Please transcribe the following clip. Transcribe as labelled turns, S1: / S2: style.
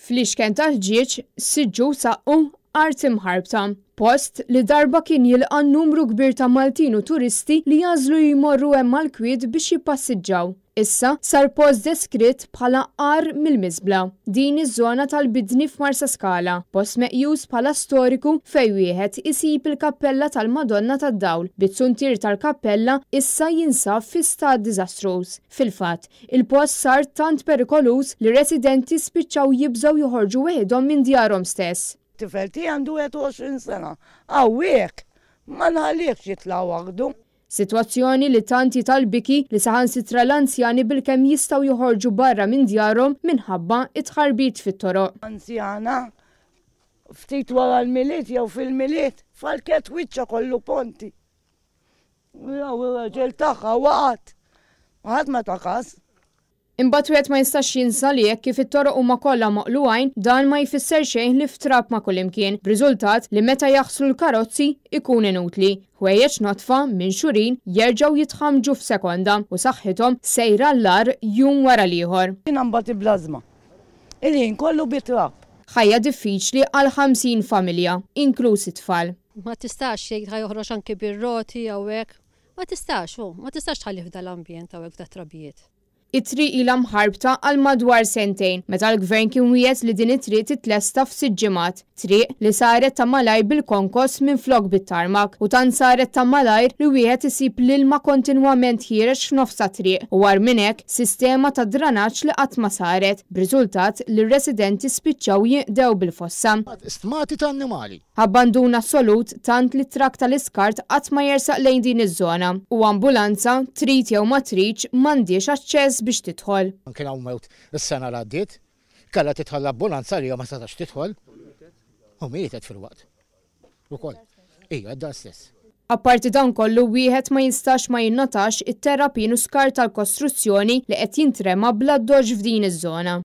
S1: Fl-ixken tal-ġieġ siġġu saqqu art imħarbta. Post li darba kien jilqa' numru kbir ta' Maltin u turisti li jażlu jmorru hemm mal-kwiet biex jippassiġġaw. Issa sar post deskritt bħala qar mill-miżbla. Din iż-żona tal-Bidni f'Marsa Scala, post meqjus bħala storiku fejn wieħed isib il-Kappella tal-Madonna tad-Dawl. Bit-suntir tal-kappella issa jinsab fi stat diżastruż. Fil-fatt, il-post sar tant perikoluż li residenti spiċċaw jibżgħu joħorġu weħidhom minn djarhom stess.
S2: Tifel tiegħi għandu 21 sena. Hawnhekk ma nħallihx jitla' waħdu.
S1: Sitwazzjoni li tant jitalbiki li saħansitra l-anzjani bilkemm jistgħu joħorġu barra minn djarhom minħabba it-tħarbit fit-toroq.
S2: Anzjana ftit wara l-miliet jew fil-miliet falket wiċċa kollu ponti. Jew raġel tagħha waqgħet. Ħadd ma taqas.
S1: Imbagħad wieħed ma jistax jinsa li jekk kif it-toroq huma kollha maqluwajn dan ma jfisser xejn li ftrab ma' kullimkien, b'riżultat li meta jaħslu l-karozzi ikun inutli. Ħwejjeġ notfa minn xurin jerġgħu jitħammġu f'sekonda u saħħithom sejra l-ar jum wara l-ieħor.
S2: Jiena mbagħad blażma. Il-jien kollu bitrab.
S1: Ħajja diffiċli għal 50 familja, inkluż it-tfal.
S3: Ma tistax jgħid joħroġ anke bir-roti hawnhekk. Ma tistax tħallih f'dan l-ambjent hawnhekk f'da trabijiet.
S1: It-triq ilha mħarbta għal madwar sentejn meta l-gvern kien wiegħed li din it-triq titlesta f'sitt ġimgħat. Triq li saret ta' malajr bil-konkos minflok bit-tarmak u tant saret ta' malajr li wieħed isib l-ilma kontinwament ħierex f'nofsa triq u war minn hekk sistema ta' dranaġġ li qatt ma saret, b'riżultat li r-residenti spiċċaw jinqdew bil-fossa.
S4: Stmati ta' annimali.
S1: Abbandun assolut tant li trak tal-iskart qatt ma jersaq lejn din iż-żona u ambulanza trid jew ma tridx m'għandix aċċess biex tidħol.
S4: Kien hawn mewt is-sena l għaddiet, kellha tidħol l-ambulanza li ma setax tidħol. U mietet fil-waqt. Ukoll. Ija, da stess.
S1: Apparti dan kollu wieħed ma jistax ma jinnotax it-terrapin u skar tal-kostruzzjoni li qed jintrema bla doġġ f'din iż-żona.